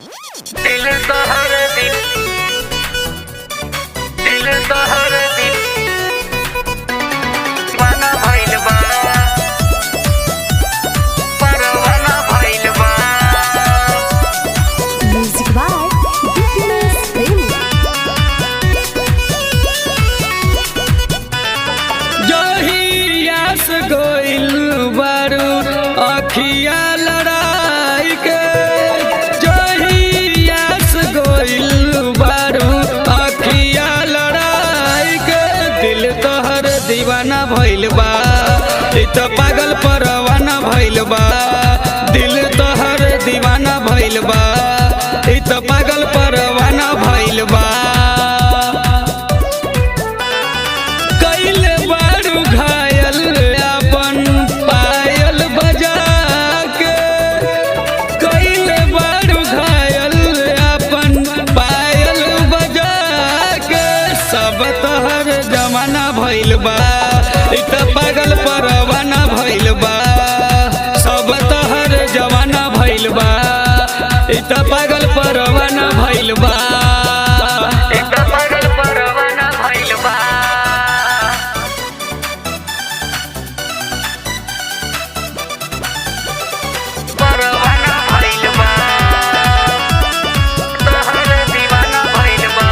दिल तो हर दिन, दिल तो हर दिन दीवाना भइल बा, परवाना भइल बा। Music by Dipinus Premi. जहियास गोइल बारू अखिया लड़ाई के, जहियास गोइल बारू अखिया लड़ाई के। दिल तोहर दीवाना भइल बा, इ त पागल परवाना भइल बा। दिल तोहर दीवाना भइल बा, इ त पागल परवाना भइल बा। कैले बारू घायल अपन पायल बजा के, कैले बारू घायल अपन पायल बजा के। सब तोहर जमाना भइल बा, इ त पागल परवाना भइल बा। सब तोहर जमाना भइल बा, इ त पागल परवाना भइल बा। एक पागल परवाना भइल बा। परवाना भइल बा, तोहर दीवाना भइल बा।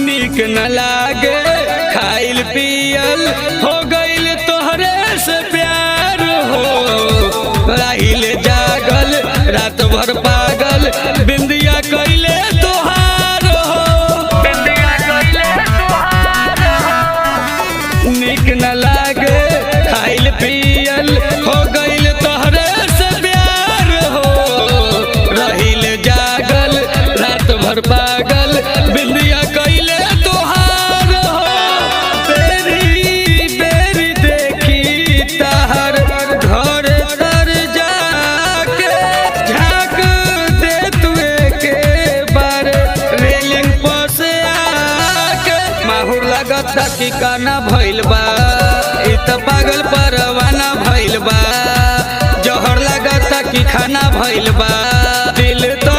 नीक न लागे खाइल पियल, हो गइल तोहरे से प्यार हो। राहिल जागल रात भर पागल, बिंदिया कैले तोहार हो। बिंदिया कइले तोहार हो। नीक न लागे खाइल पियल, हो गइल तोहरे से प्यार हो। रहिल जागल रात भर पागल, बिंदिया कैले तोहार हो। बेरी बेरी देखी तहर घर तर जाके, झाँक दे तुए के बार रेलिंग पर से आके। माहौर लगता कि काना भइल बा, इ त पागल परवाना भइल बा। जहर लगता कि खाना भइल बा, दिल तो